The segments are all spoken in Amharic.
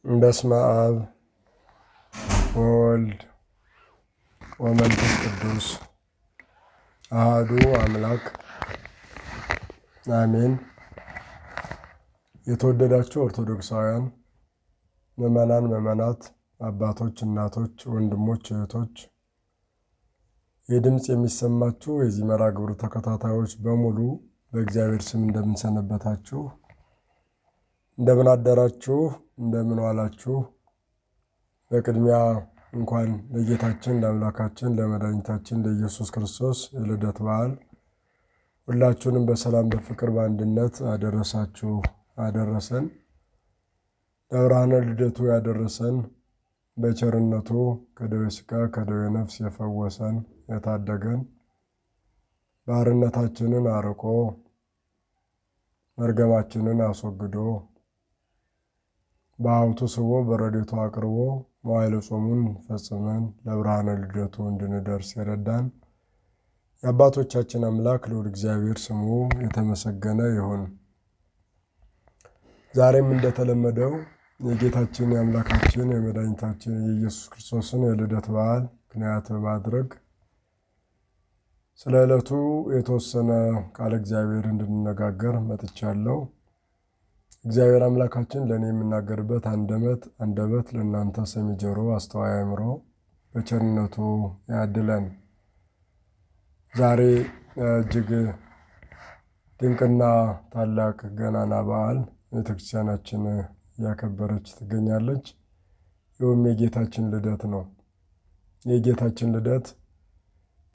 በስመ አብ ወወልድ ወመንፈስ ቅዱስ አሐዱ አምላክ አሜን። የተወደዳችሁ ኦርቶዶክሳውያን ምዕመናን፣ ምዕመናት፣ አባቶች፣ እናቶች፣ ወንድሞች፣ እህቶች፣ የድምፅ የሚሰማችሁ የዚህ መርሐ ግብር ተከታታዮች በሙሉ በእግዚአብሔር ስም እንደምንሰነበታችሁ፣ እንደምን አደራችሁ፣ እንደምን ዋላችሁ። በቅድሚያ እንኳን ለጌታችን ለአምላካችን ለመድኃኒታችን ለኢየሱስ ክርስቶስ የልደት በዓል ሁላችሁንም በሰላም በፍቅር በአንድነት አደረሳችሁ አደረሰን። ለብርሃነ ልደቱ ያደረሰን በቸርነቱ ከደዌ ሥጋ ከደዌ ነፍስ የፈወሰን የታደገን ባርነታችንን አርቆ መርገማችንን አስወግዶ በሀብቱ ስቦ በረድኤቱ አቅርቦ መዋዕለ ጾሙን ፈጽመን ለብርሃነ ልደቱ እንድንደርስ የረዳን የአባቶቻችን አምላክ ልዑል እግዚአብሔር ስሙ የተመሰገነ ይሁን። ዛሬም እንደተለመደው የጌታችን የአምላካችን የመድኃኒታችን የኢየሱስ ክርስቶስን የልደት በዓል ምክንያት በማድረግ ስለ ዕለቱ የተወሰነ ቃለ እግዚአብሔር እንድንነጋገር መጥቻለሁ። እግዚአብሔር አምላካችን ለእኔ የምናገርበት አንደበት ለእናንተ ሰሚ ጆሮ አስተዋይ አእምሮ በቸርነቱ ያድለን። ዛሬ እጅግ ድንቅና ታላቅ ገናና በዓል ቤተክርስቲያናችን እያከበረች ትገኛለች። ይኸውም የጌታችን ልደት ነው። የጌታችን ልደት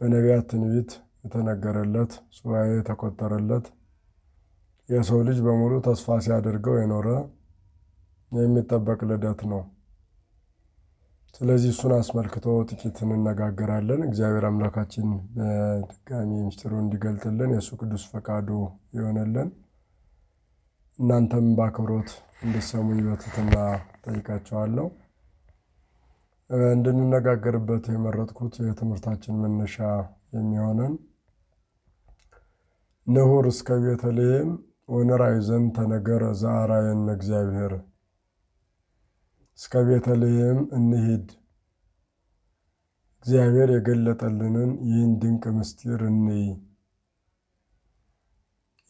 በነቢያት ትንቢት የተነገረለት ሱባዔ የተቆጠረለት የሰው ልጅ በሙሉ ተስፋ ሲያደርገው የኖረ የሚጠበቅ ልደት ነው። ስለዚህ እሱን አስመልክቶ ጥቂት እንነጋገራለን። እግዚአብሔር አምላካችን በድጋሚ ምስጢሩ እንዲገልጥልን የእሱ ቅዱስ ፈቃዱ ይሆንልን። እናንተም በአክብሮት እንድትሰሙኝ በትህትና ጠይቃቸዋለሁ። እንድንነጋገርበት የመረጥኩት የትምህርታችን መነሻ የሚሆነን ንሑር እስከ ቤተልሔም ወንራይ ዘንተ ነገረ ዘአርአየነ እግዚአብሔር። እስከ ቤተልሔም እንሂድ፣ እግዚአብሔር የገለጠልንን ይህን ድንቅ ምስጢር እንይ።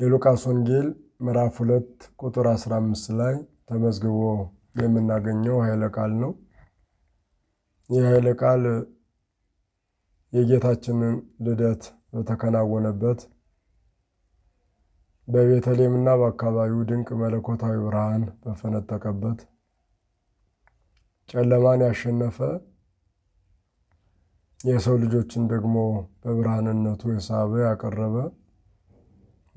የሉቃስ ወንጌል ምዕራፍ 2 ቁጥር 15 ላይ ተመዝግቦ የምናገኘው ኃይለ ቃል ነው። ይህ ኃይለ ቃል የጌታችንን ልደት በተከናወነበት በቤተልሔምና በአካባቢው ድንቅ መለኮታዊ ብርሃን በፈነጠቀበት ጨለማን ያሸነፈ የሰው ልጆችን ደግሞ በብርሃንነቱ የሳበ ያቀረበ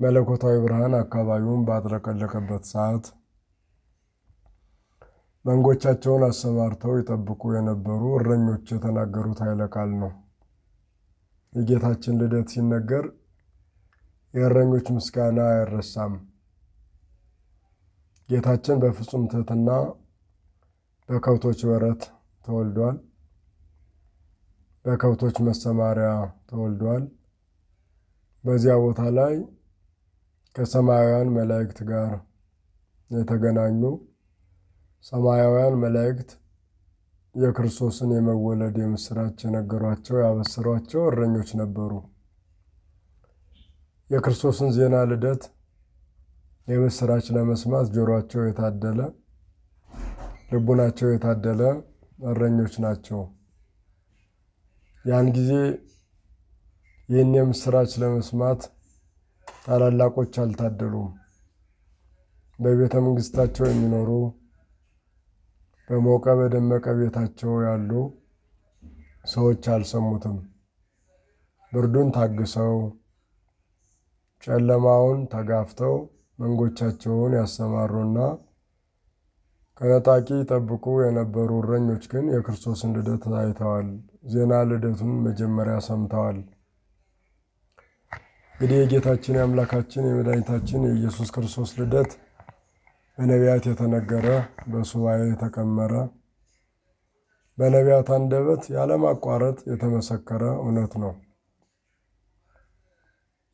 መለኮታዊ ብርሃን አካባቢውን ባጥለቀለቀበት ሰዓት መንጎቻቸውን አሰማርተው ይጠብቁ የነበሩ እረኞች የተናገሩት ኃይለ ቃል ነው። የጌታችን ልደት ሲነገር የእረኞች ምስጋና አይረሳም። ጌታችን በፍጹም ትሕትና በከብቶች በረት ተወልዷል። በከብቶች መሰማሪያ ተወልዷል። በዚያ ቦታ ላይ ከሰማያውያን መላእክት ጋር የተገናኙ ሰማያውያን መላእክት የክርስቶስን የመወለድ የምስራች የነገሯቸው ያበሰሯቸው እረኞች ነበሩ። የክርስቶስን ዜና ልደት የምስራች ለመስማት ጆሮአቸው የታደለ ልቡናቸው የታደለ እረኞች ናቸው። ያን ጊዜ ይህን የምስራች ለመስማት ታላላቆች አልታደሉም። በቤተ መንግስታቸው የሚኖሩ በሞቀ በደመቀ ቤታቸው ያሉ ሰዎች አልሰሙትም። ብርዱን ታግሰው ጨለማውን ተጋፍተው መንጎቻቸውን ያሰማሩና ከነጣቂ ጠብቁ የነበሩ እረኞች ግን የክርስቶስን ልደት አይተዋል። ዜና ልደቱን መጀመሪያ ሰምተዋል። እንግዲህ የጌታችን የአምላካችን የመድኃኒታችን የኢየሱስ ክርስቶስ ልደት በነቢያት የተነገረ በሱባዔ የተቀመረ በነቢያት አንደበት ያለማቋረጥ የተመሰከረ እውነት ነው።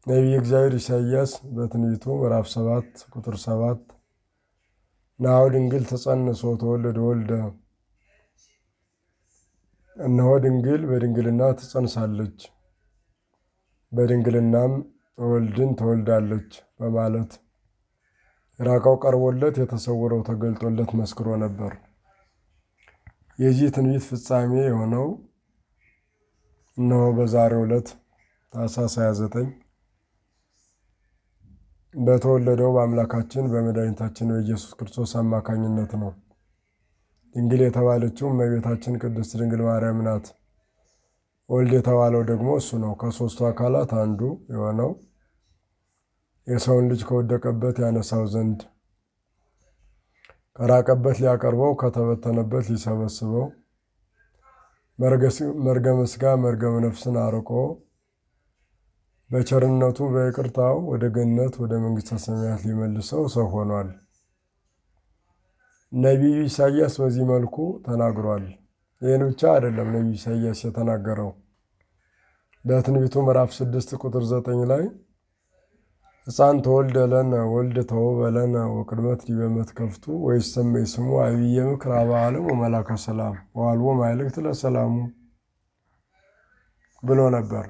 ነቢየ እግዚአብሔር ኢሳይያስ በትንቢቱ ምዕራፍ 7 ቁጥር 7 ናሁ ድንግል ተጸንሶ ተወለደ ወልደ። እነሆ ድንግል በድንግልና ትጸንሳለች፣ በድንግልናም ወልድን ትወልዳለች በማለት የራቀው ቀርቦለት የተሰወረው ተገልጦለት መስክሮ ነበር። የዚህ ትንቢት ፍጻሜ የሆነው እነሆ በዛሬው ዕለት ታኅሳስ 29 በተወለደው በአምላካችን በመድኃኒታችን በኢየሱስ ክርስቶስ አማካኝነት ነው። ድንግል የተባለችው እመቤታችን ቅድስት ድንግል ማርያም ናት። ወልድ የተባለው ደግሞ እሱ ነው። ከሦስቱ አካላት አንዱ የሆነው የሰውን ልጅ ከወደቀበት ያነሳው ዘንድ፣ ከራቀበት ሊያቀርበው፣ ከተበተነበት ሊሰበስበው፣ መርገመ ሥጋ መርገመ ነፍስን አርቆ በቸርነቱ በይቅርታው ወደ ገነት ወደ መንግሥተ ሰማያት ሊመልሰው ሰው ሆኗል። ነቢዩ ኢሳይያስ በዚህ መልኩ ተናግሯል። ይህን ብቻ አይደለም ነቢዩ ኢሳይያስ የተናገረው። በትንቢቱ ምዕራፍ 6 ቁጥር 9 ላይ ሕፃን ተወልደ ለነ ወልድ ተወልደ ለነ ወቅድመት ዲበ መትከፍቱ ወይሰመይ ስሙ አብየ ምክር አበ ዓለም ወመላከ ሰላም ወአልቦ ማይልክት ለሰላሙ ብሎ ነበር።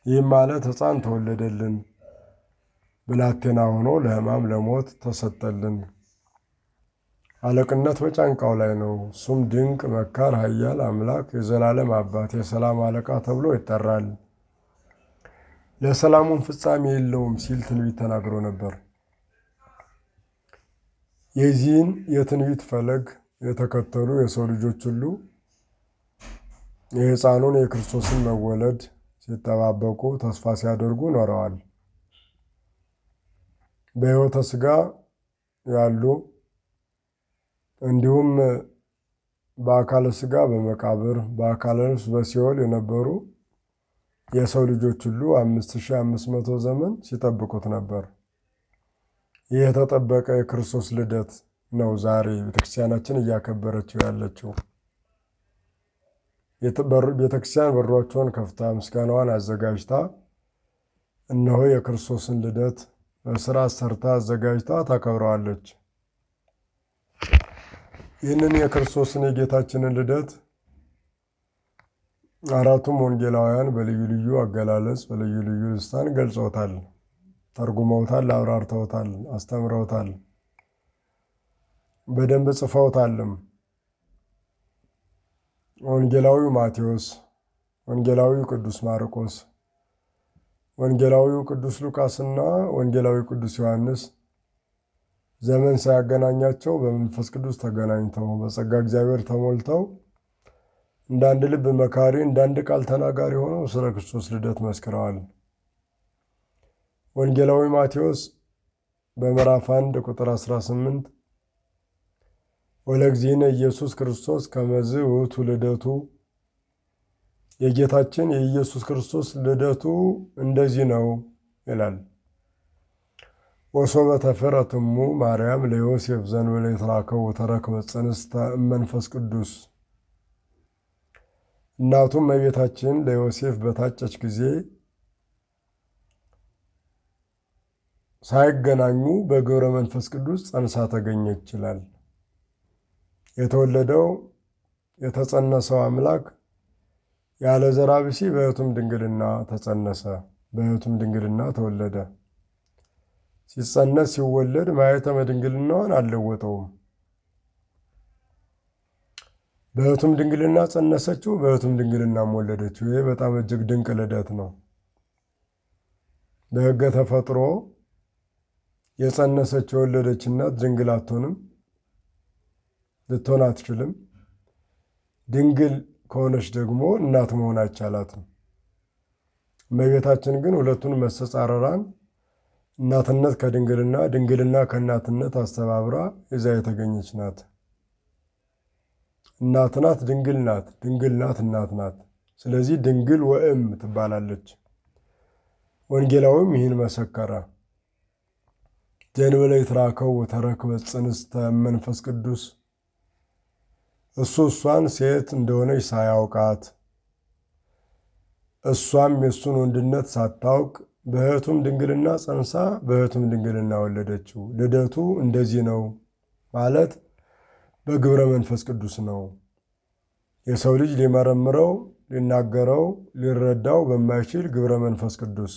ይህም ማለት ሕፃን ተወለደልን፣ ብላቴና ሆኖ ለሕማም ለሞት ተሰጠልን። አለቅነት በጫንቃው ላይ ነው። እሱም ድንቅ መካር፣ ኃያል አምላክ፣ የዘላለም አባት፣ የሰላም አለቃ ተብሎ ይጠራል። ለሰላሙም ፍጻሜ የለውም ሲል ትንቢት ተናግሮ ነበር። የዚህን የትንቢት ፈለግ የተከተሉ የሰው ልጆች ሁሉ የሕፃኑን የክርስቶስን መወለድ ሲጠባበቁ ተስፋ ሲያደርጉ ኖረዋል። በሕይወተ ሥጋ ያሉ እንዲሁም በአካለ ሥጋ በመቃብር በአካለ ነፍስ በሲኦል የነበሩ የሰው ልጆች ሁሉ 5500 ዘመን ሲጠብቁት ነበር። ይህ የተጠበቀ የክርስቶስ ልደት ነው ዛሬ ቤተክርስቲያናችን እያከበረችው ያለችው። ቤተክርስቲያን በሮቿን ከፍታ ምስጋናዋን አዘጋጅታ እነሆ የክርስቶስን ልደት በስርዓት ሰርታ አዘጋጅታ ታከብረዋለች። ይህንን የክርስቶስን የጌታችንን ልደት አራቱም ወንጌላውያን በልዩ ልዩ አገላለጽ በልዩ ልዩ ልሳን ገልጸውታል፣ ተርጉመውታል፣ አብራርተውታል፣ አስተምረውታል፣ በደንብ ጽፈውታልም። ወንጌላዊው ማቴዎስ፣ ወንጌላዊው ቅዱስ ማርቆስ፣ ወንጌላዊው ቅዱስ ሉቃስና ወንጌላዊው ቅዱስ ዮሐንስ ዘመን ሳያገናኛቸው በመንፈስ ቅዱስ ተገናኝተው በጸጋ እግዚአብሔር ተሞልተው እንዳንድ ልብ መካሪ እንዳንድ ቃል ተናጋሪ ሆነው ስለ ክርስቶስ ልደት መስክረዋል። ወንጌላዊ ማቴዎስ በምዕራፍ 1 ቁጥር 18 ወለእግዚእነ ኢየሱስ ክርስቶስ ከመዝ ውእቱ ልደቱ፣ የጌታችን የኢየሱስ ክርስቶስ ልደቱ እንደዚህ ነው ይላል። ወሶበ ተፈረት እሙ ማርያም ለዮሴፍ ዘእንበለ ይትራከቡ ተረክበ ጽንስተ እመንፈስ ቅዱስ፣ እናቱም እመቤታችን ለዮሴፍ በታጨች ጊዜ ሳይገናኙ በግብረ መንፈስ ቅዱስ ጸንሳ ተገኘች ይላል። የተወለደው የተጸነሰው አምላክ ያለ ዘራ ብሲ በሕቱም ድንግልና ተጸነሰ፣ በሕቱም ድንግልና ተወለደ። ሲጸነስ ሲወለድ ማኅተመ ድንግልናዋን አልለወጠውም። በሕቱም ድንግልና ጸነሰችው፣ በሕቱም ድንግልናም ወለደችው። ይህ በጣም እጅግ ድንቅ ልደት ነው። በሕገ ተፈጥሮ የጸነሰች የወለደች እናት ድንግል አትሆንም፣ ልትሆን አትችልም። ድንግል ከሆነች ደግሞ እናት መሆን አይቻላትም። እመቤታችን ግን ሁለቱን መስተጻረራን እናትነት ከድንግልና ድንግልና ከእናትነት አስተባብራ ይዛ የተገኘች ናት። እናት ናት፣ ድንግል ናት፣ ድንግል ናት፣ እናት ናት። ስለዚህ ድንግል ወእም ትባላለች። ወንጌላዊም ይህን መሰከረ። ዘእንበለ ይትራከቡ ተረክበ ጽንስተ እመንፈስ ቅዱስ፣ እሱ እሷን ሴት እንደሆነች ሳያውቃት እሷም የእሱን ወንድነት ሳታውቅ በሕቱም ድንግልና ጸንሳ በሕቱም ድንግልና ወለደችው። ልደቱ እንደዚህ ነው ማለት በግብረ መንፈስ ቅዱስ ነው። የሰው ልጅ ሊመረምረው፣ ሊናገረው፣ ሊረዳው በማይችል ግብረ መንፈስ ቅዱስ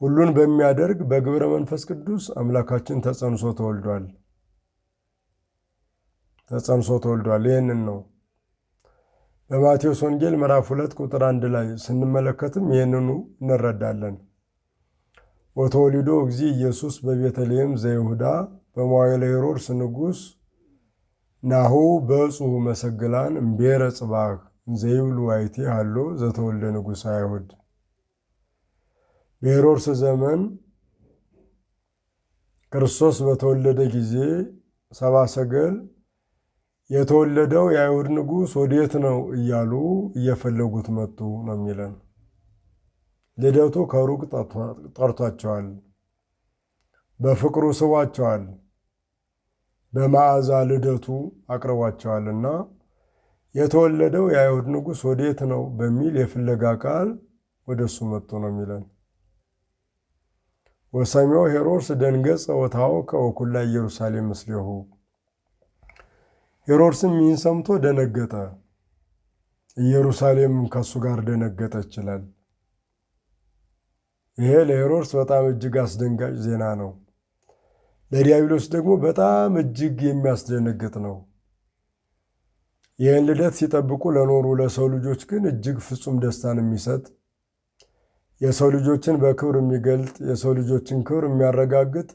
ሁሉን በሚያደርግ በግብረ መንፈስ ቅዱስ አምላካችን ተጸንሶ ተወልዷል። ይህንን ነው በማቴዎስ ወንጌል ምዕራፍ 2 ቁጥር 1 ላይ ስንመለከትም ይህንኑ እንረዳለን። ወተወሊዶ እግዚእ ኢየሱስ በቤተልሔም ዘይሁዳ በመዋዕለ ሄሮድስ ንጉሥ ናሁ በጽሑ መሰግላን እምብሔረ ጽባህ ዘይብሉ አይቴ ሃሎ ዘተወልደ ንጉሠ አይሁድ። በሄሮድስ ዘመን ክርስቶስ በተወለደ ጊዜ ሰብአ ሰገል የተወለደው የአይሁድ ንጉሥ ወዴት ነው እያሉ እየፈለጉት መጡ ነው የሚለን። ልደቱ ከሩቅ ጠርቷቸዋል፣ በፍቅሩ ስቧቸዋል፣ በመዓዛ ልደቱ አቅርቧቸዋልና የተወለደው የአይሁድ ንጉሥ ወዴት ነው በሚል የፍለጋ ቃል ወደ እሱ መጡ ነው የሚለን። ወሰሚዖ ሄሮድስ ደንገጸ ወታወከ ወኩላ ኢየሩሳሌም ምስሌሁ። ሄሮድስም ይህን ሰምቶ ደነገጠ፣ ኢየሩሳሌም ከእሱ ጋር ደነገጠ ይችላል። ይሄ ለሄሮድስ በጣም እጅግ አስደንጋጭ ዜና ነው። ለዲያብሎስ ደግሞ በጣም እጅግ የሚያስደነግጥ ነው። ይህን ልደት ሲጠብቁ ለኖሩ ለሰው ልጆች ግን እጅግ ፍጹም ደስታን የሚሰጥ የሰው ልጆችን በክብር የሚገልጥ የሰው ልጆችን ክብር የሚያረጋግጥ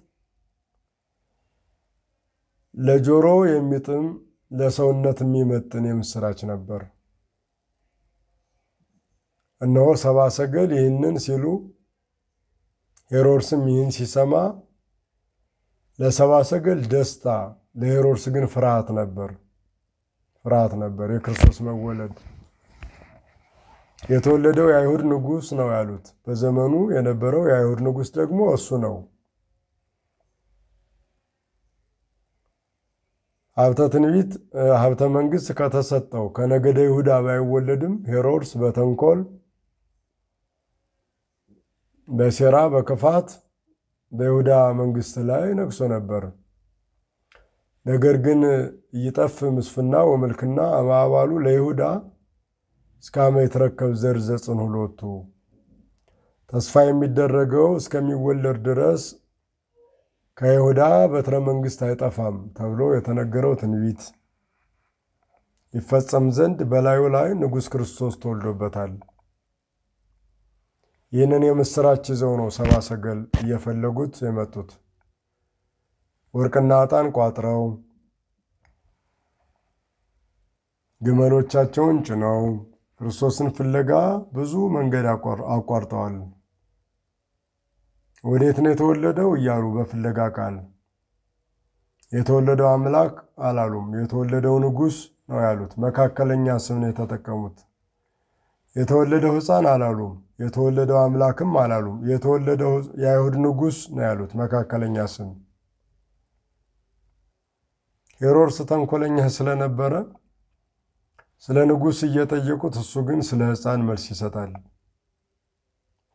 ለጆሮ የሚጥም ለሰውነት የሚመጥን የምስራች ነበር። እነሆ ሰብአ ሰገል ይህንን ሲሉ ሄሮድስም ይህን ሲሰማ ለሰብአ ሰገል ደስታ፣ ለሄሮድስ ግን ፍርሃት ነበር። የክርስቶስ መወለድ የተወለደው የአይሁድ ንጉሥ ነው ያሉት። በዘመኑ የነበረው የአይሁድ ንጉሥ ደግሞ እሱ ነው። ሀብተ ትንቢት ሀብተ መንግሥት ከተሰጠው ከነገደ ይሁዳ ባይወለድም ሄሮድስ በተንኮል በሴራ በክፋት በይሁዳ መንግሥት ላይ ነግሶ ነበር። ነገር ግን ይጠፍ ምስፍና ወመልክና አማባሉ ለይሁዳ እስከ አመ ይትረከብ ዘር ዘጽንሑ ሎቱ። ተስፋ የሚደረገው እስከሚወለድ ድረስ ከይሁዳ በትረ መንግሥት አይጠፋም ተብሎ የተነገረው ትንቢት ይፈጸም ዘንድ በላዩ ላይ ንጉሥ ክርስቶስ ተወልዶበታል። ይህንን የምስራች ይዘው ነው ሰብአ ሰገል እየፈለጉት የመጡት። ወርቅና ዕጣን ቋጥረው ግመሎቻቸውን ጭነው ክርስቶስን ፍለጋ ብዙ መንገድ አቋርጠዋል። ወዴት ነው የተወለደው እያሉ በፍለጋ ቃል የተወለደው አምላክ አላሉም። የተወለደው ንጉሥ ነው ያሉት። መካከለኛ ስም ነው የተጠቀሙት። የተወለደው ሕፃን አላሉም። የተወለደው አምላክም አላሉም። የተወለደው የአይሁድ ንጉሥ ነው ያሉት። መካከለኛ ስም። ሄሮድስ ተንኮለኛ ስለነበረ ስለ ንጉሥ እየጠየቁት፣ እሱ ግን ስለ ሕፃን መልስ ይሰጣል።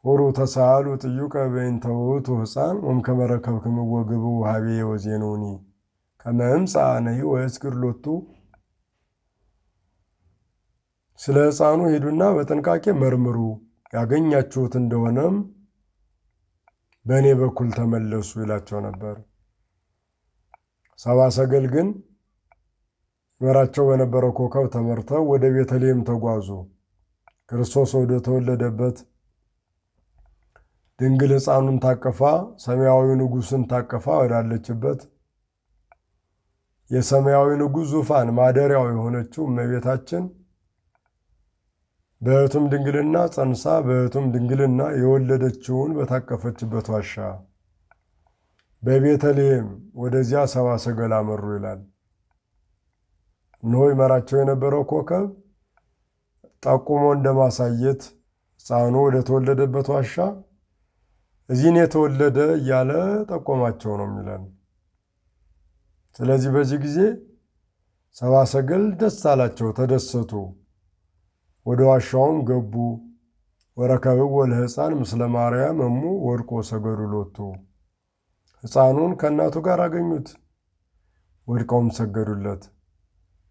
ሁሩ ተሳሃሉ ጥዩቀ በእንተ ውእቱ ሕፃን ወእምከመ ረከብክምዎ ግብኡ ኀቤየ ወዜኑኒ ከመ እምጽእ አነሂ ወእስክር ሎቱ። ስለ ሕፃኑ ሂዱና በጥንቃቄ መርምሩ፣ ያገኛችሁት እንደሆነም በእኔ በኩል ተመለሱ ይላቸው ነበር። ሰብአ ሰገል ግን ይመራቸው በነበረው ኮከብ ተመርተው ወደ ቤተልሔም ተጓዙ። ክርስቶስ ወደ ተወለደበት ድንግል ሕፃኑን ታቀፋ ሰማያዊ ንጉሥን ታቀፋ ወዳለችበት የሰማያዊ ንጉሥ ዙፋን ማደሪያው የሆነችው እመቤታችን በሕቱም ድንግልና ጸንሳ በሕቱም ድንግልና የወለደችውን በታቀፈችበት ዋሻ በቤተልሔም ወደዚያ ሰብአ ሰገል አመሩ ይላል። እነሆ ይመራቸው የነበረው ኮከብ ጠቁሞ እንደማሳየት ሕፃኑ ወደ ተወለደበት ዋሻ እዚህን የተወለደ እያለ ጠቆማቸው ነው የሚለን። ስለዚህ በዚህ ጊዜ ሰብአ ሰገል ደስ አላቸው፣ ተደሰቱ። ወደ ዋሻውም ገቡ። ወረከብዎ ለሕፃን ምስለ ማርያም እሙ ወድቆ ሰገዱ ሎቱ። ሕፃኑን ከእናቱ ጋር አገኙት፣ ወድቀውም ሰገዱለት።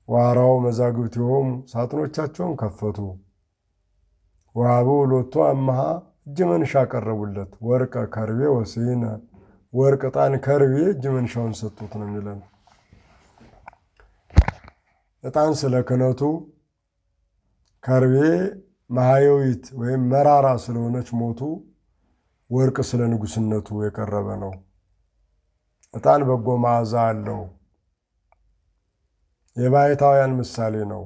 ዋራው መዛግብቲሆሙ ሳጥኖቻቸውን ከፈቱ። ወሀበው ሎቱ አምሃ እጅ መንሻ አቀረቡለት። ወርቀ ከርቤ ወስሂነ ወርቅ፣ ዕጣን፣ ከርቤ እጅ መንሻውን ሰጡት ነው የሚለን። ዕጣን ስለ ክህነቱ፣ ከርቤ ማህየዊት ወይም መራራ ስለሆነች ሞቱ፣ ወርቅ ስለ ንጉሥነቱ የቀረበ ነው። ዕጣን በጎ መዓዛ አለው። የባሕታውያን ምሳሌ ነው።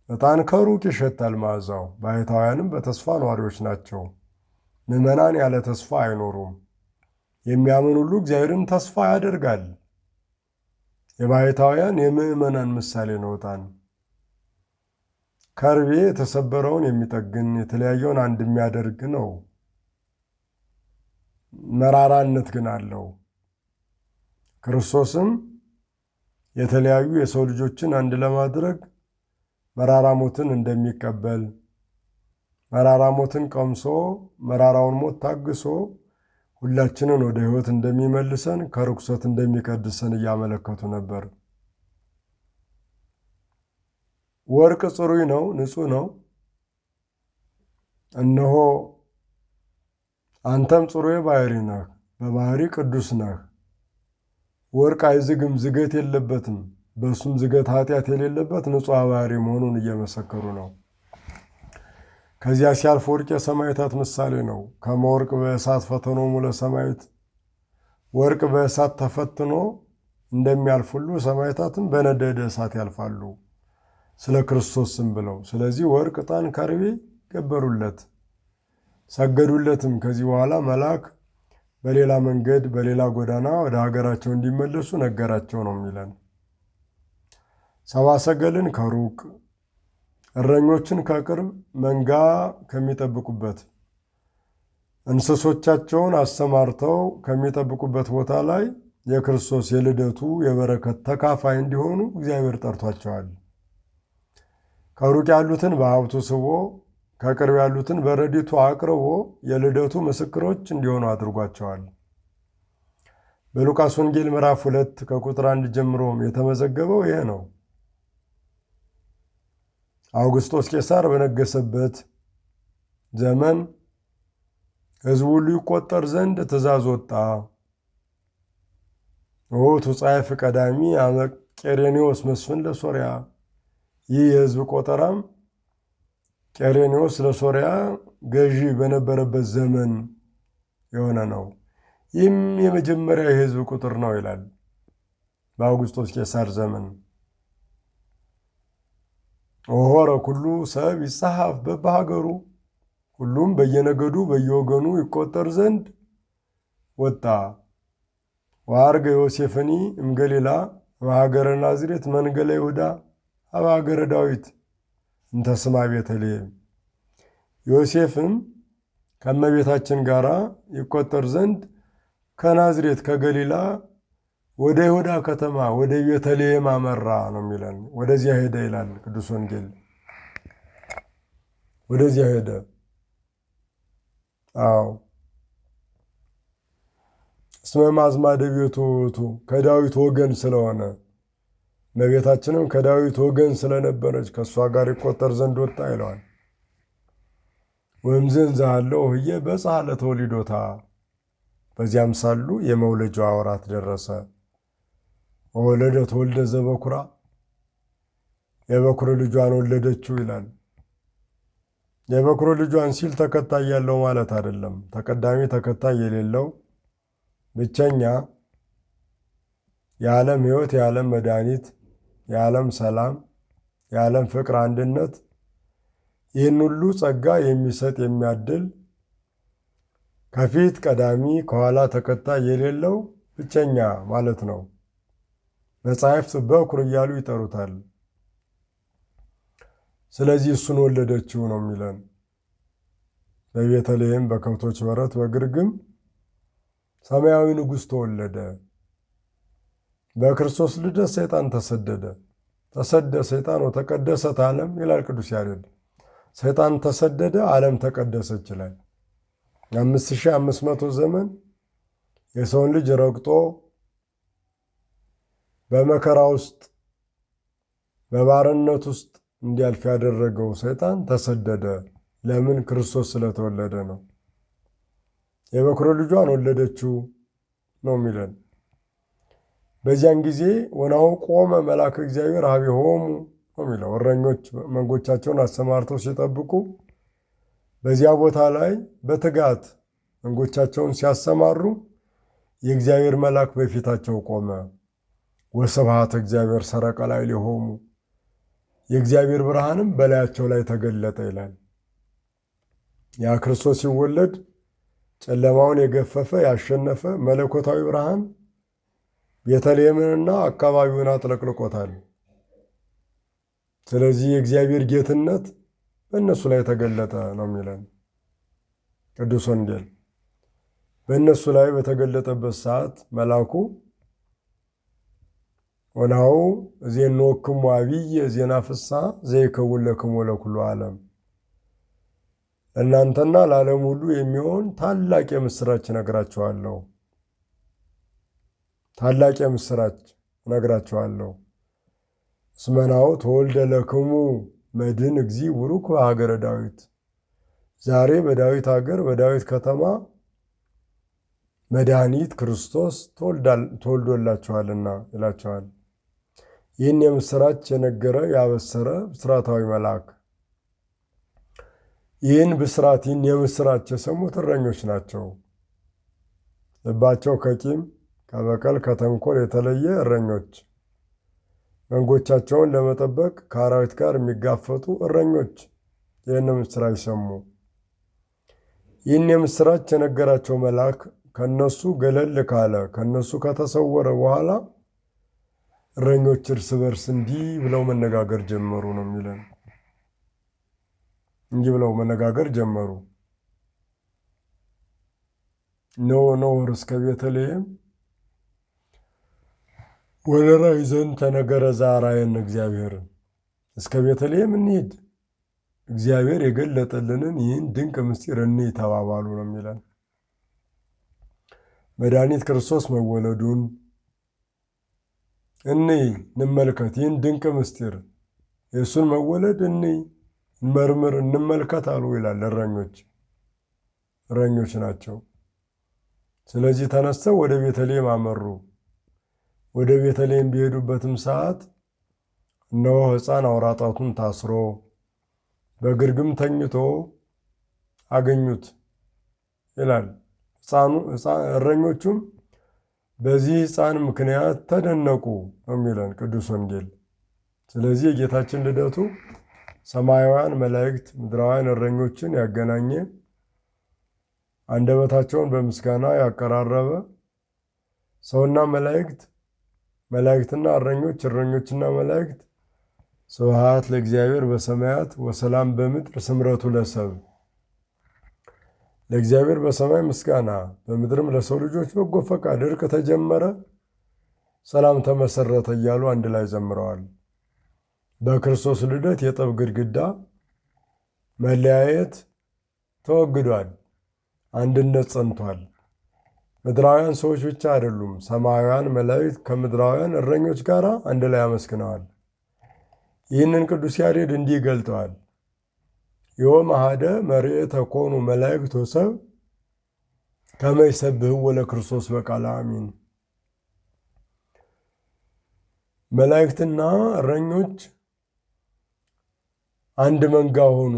ዕጣን ከሩቅ ይሸታል መዓዛው። ባሕታውያንም በተስፋ ኗሪዎች ናቸው። ምዕመናን ያለ ተስፋ አይኖሩም። የሚያምን ሁሉ እግዚአብሔርን ተስፋ ያደርጋል። የባሕታውያን የምዕመናን ምሳሌ ነው ዕጣን። ከርቤ የተሰበረውን የሚጠግን የተለያየውን አንድ የሚያደርግ ነው። መራራነት ግን አለው። ክርስቶስም የተለያዩ የሰው ልጆችን አንድ ለማድረግ መራራ ሞትን እንደሚቀበል፣ መራራ ሞትን ቀምሶ መራራውን ሞት ታግሶ ሁላችንን ወደ ሕይወት እንደሚመልሰን፣ ከርኩሰት እንደሚቀድሰን እያመለከቱ ነበር። ወርቅ ጽሩይ ነው፣ ንጹሕ ነው። እነሆ አንተም ጽሩየ ባሕሪ ነህ፣ በባሕሪ ቅዱስ ነህ። ወርቅ አይዝግም፣ ዝገት የለበትም። በእሱም ዝገት ኃጢአት የሌለበት ንጹሕ ባሕሪ መሆኑን እየመሰከሩ ነው። ከዚያ ሲያልፍ ወርቅ የሰማዕታት ምሳሌ ነው። ከመ ወርቅ በእሳት ፈተኖሙ ለሰማዕት፣ ወርቅ በእሳት ተፈትኖ እንደሚያልፍ ሁሉ ሰማዕታትም በነደደ እሳት ያልፋሉ ስለ ክርስቶስ ስም ብለው። ስለዚህ ወርቅ፣ ዕጣን፣ ከርቤ ገበሩለት፣ ሰገዱለትም። ከዚህ በኋላ መልአክ በሌላ መንገድ በሌላ ጎዳና ወደ ሀገራቸው እንዲመለሱ ነገራቸው ነው የሚለን። ሰብአ ሰገልን ከሩቅ እረኞችን ከቅርብ መንጋ ከሚጠብቁበት እንስሶቻቸውን አሰማርተው ከሚጠብቁበት ቦታ ላይ የክርስቶስ የልደቱ የበረከት ተካፋይ እንዲሆኑ እግዚአብሔር ጠርቷቸዋል። ከሩቅ ያሉትን በሀብቱ ስቦ ከቅርብ ያሉትን በረድኤቱ አቅርቦ የልደቱ ምስክሮች እንዲሆኑ አድርጓቸዋል። በሉቃስ ወንጌል ምዕራፍ 2 ከቁጥር 1 ጀምሮም የተመዘገበው ይሄ ነው። አውግስጦስ ቄሳር በነገሰበት ዘመን ሕዝቡ ሁሉ ይቆጠር ዘንድ ትእዛዝ ወጣ። ውእቱ ጻሕፍ ቀዳሚ አመ ቄሬኔዎስ መስፍን ለሶርያ። ይህ የሕዝብ ቆጠራም ቄሬኔዎስ ለሶርያ ገዢ በነበረበት ዘመን የሆነ ነው። ይህም የመጀመሪያ የሕዝብ ቁጥር ነው ይላል። በአውግስጦስ ቄሳር ዘመን ወሖረ ኩሉ ሰብ ይጻሐፍ በበሀገሩ፣ ሁሉም በየነገዱ በየወገኑ ይቆጠር ዘንድ ወጣ። ወዐርገ ዮሴፍኒ እምገሊላ በሀገረ ናዝሬት መንገለ ይሁዳ አበ ሀገረ ዳዊት እንተ ስማ ቤተልሔም። ዮሴፍም ከእመቤታችን ጋር ይቆጠር ዘንድ ከናዝሬት ከገሊላ ወደ ይሁዳ ከተማ ወደ ቤተልሔም አመራ ነው የሚለን። ወደዚያ ሄደ ይላል ቅዱስ ወንጌል። ወደዚያ ሄደ። አዎ እስመ ማዝማደ ቤቱ ውእቱ፣ ከዳዊት ወገን ስለሆነ እመቤታችንም ከዳዊት ወገን ስለነበረች ከእሷ ጋር ይቆጠር ዘንድ ወጣ ይለዋል። ወእምዝን ዘሃለው ህየ በጽሐ ለተወሊዶታ፣ በዚያም ሳሉ የመውለጃዋ ወራት ደረሰ። ወወለደት ወልደ ዘበኩራ፣ የበኩር ልጇን ወለደችው ይላል። የበኩር ልጇን ሲል ተከታይ ያለው ማለት አይደለም። ተቀዳሚ ተከታይ የሌለው ብቸኛ የዓለም ሕይወት፣ የዓለም መድኃኒት፣ የዓለም ሰላም፣ የዓለም ፍቅር አንድነት፣ ይህን ሁሉ ጸጋ የሚሰጥ የሚያድል ከፊት ቀዳሚ ከኋላ ተከታይ የሌለው ብቸኛ ማለት ነው። መጻሕፍት በኩር እያሉ ይጠሩታል። ስለዚህ እሱን ወለደችው ነው የሚለን። በቤተልሔም በከብቶች በረት በግርግም ሰማያዊ ንጉሥ ተወለደ። በክርስቶስ ልደት ሰይጣን ተሰደደ። ተሰደ ሰይጣን ወተቀደሰት ዓለም ይላል ቅዱስ ያሬድ። ሰይጣን ተሰደደ፣ ዓለም ተቀደሰች ይላል። 5500 ዘመን የሰውን ልጅ ረግጦ በመከራ ውስጥ በባርነት ውስጥ እንዲያልፍ ያደረገው ሰይጣን ተሰደደ። ለምን? ክርስቶስ ስለተወለደ ነው። የበኩር ልጇን ወለደችው ነው የሚለን። በዚያን ጊዜ ወናሁ ቆመ መልአከ እግዚአብሔር ኀቤሆሙ ነው የሚለው። እረኞች መንጎቻቸውን አሰማርተው ሲጠብቁ በዚያ ቦታ ላይ በትጋት መንጎቻቸውን ሲያሰማሩ የእግዚአብሔር መልአክ በፊታቸው ቆመ። ወስብሐተ እግዚአብሔር ሰረቀ ላዕሌሆሙ፣ የእግዚአብሔር ብርሃንም በላያቸው ላይ ተገለጠ ይላል። ያ ክርስቶስ ሲወለድ ጨለማውን የገፈፈ ያሸነፈ መለኮታዊ ብርሃን ቤተልሔምንና አካባቢውን አጥለቅልቆታል። ስለዚህ የእግዚአብሔር ጌትነት በእነሱ ላይ ተገለጠ ነው የሚለን ቅዱስ ወንጌል። በእነሱ ላይ በተገለጠበት ሰዓት መልአኩ ወናሁ እዜንወክሙ ዐቢየ ዜና ፍስሐ ዘይከውን ለክሙ ለኩሉ ዓለም፣ ለእናንተና ለዓለም ሁሉ የሚሆን ታላቅ የምሥራች እነግራችኋለሁ። ታላቅ የምሥራች እነግራችኋለሁ። እስመ ናሁ ተወልደ ለክሙ መድኅን እግዚእ ቡሩክ በሀገረ ዳዊት፣ ዛሬ በዳዊት ሀገር በዳዊት ከተማ መድኃኒት ክርስቶስ ተወልዶላችኋልና ይላቸዋል። ይህን የምሥራች የነገረ ያበሰረ ብስራታዊ መልአክ። ይህን ብስራት ይህን የምሥራች የሰሙት እረኞች ናቸው። ልባቸው ከቂም ከበቀል ከተንኮል የተለየ እረኞች፣ መንጎቻቸውን ለመጠበቅ ከአራዊት ጋር የሚጋፈጡ እረኞች ይህን ምስራች ሰሙ። ይህን የምሥራች የነገራቸው መልአክ ከነሱ ገለል ካለ ከነሱ ከተሰወረ በኋላ እረኞች እርስ በርስ እንዲህ ብለው መነጋገር ጀመሩ ነው የሚለን። እንዲህ ብለው መነጋገር ጀመሩ። ኖኅ እስከ ቤተልሔም ወለራይ ዘንድ ተነገረ ዘአርአየነ እግዚአብሔር፣ እስከ ቤተልሔም እንሂድ እግዚአብሔር የገለጠልንን ይህን ድንቅ ምስጢር እንይ ተባባሉ ነው የሚለን። መድኃኒት ክርስቶስ መወለዱን እንይ እንመልከት፣ ይህን ድንቅ ምስጢር የእሱን መወለድ እንይ እንመርምር እንመልከት አሉ ይላል። እረኞች ናቸው። ስለዚህ ተነስተው ወደ ቤተልሔም አመሩ። ወደ ቤተልሔም በሄዱበትም ሰዓት እነሆ ሕፃን አውራ ጣቱን ታስሮ በግርግም ተኝቶ አገኙት ይላል። እረኞቹም በዚህ ሕፃን ምክንያት ተደነቁ ነው የሚለን ቅዱስ ወንጌል። ስለዚህ የጌታችን ልደቱ ሰማያውያን መላእክት ምድራውያን እረኞችን ያገናኘ፣ አንደበታቸውን በምስጋና ያቀራረበ፣ ሰውና መላእክትና እረኞች እረኞችና መላእክት ስብሐት ለእግዚአብሔር በሰማያት ወሰላም በምድር ስምረቱ ለሰብእ፣ ለእግዚአብሔር በሰማይ ምስጋና በምድርም ለሰው ልጆች በጎ ፈቃድ፣ እርቅ ተጀመረ ሰላም ተመሰረተ እያሉ አንድ ላይ ዘምረዋል። በክርስቶስ ልደት የጠብ ግድግዳ መለያየት ተወግዷል። አንድነት ጸንቷል። ምድራውያን ሰዎች ብቻ አይደሉም፣ ሰማያውያን መላእክት ከምድራውያን እረኞች ጋር አንድ ላይ አመስግነዋል። ይህንን ቅዱስ ያሬድ እንዲህ ገልጠዋል። ዮም አሐደ መርዔተ ኮኑ መላእክት ወሰብእ ከመ ይሰብሕዎ ለክርስቶስ በቃለ አሚን። መላእክትና እረኞች አንድ መንጋ ሆኑ፣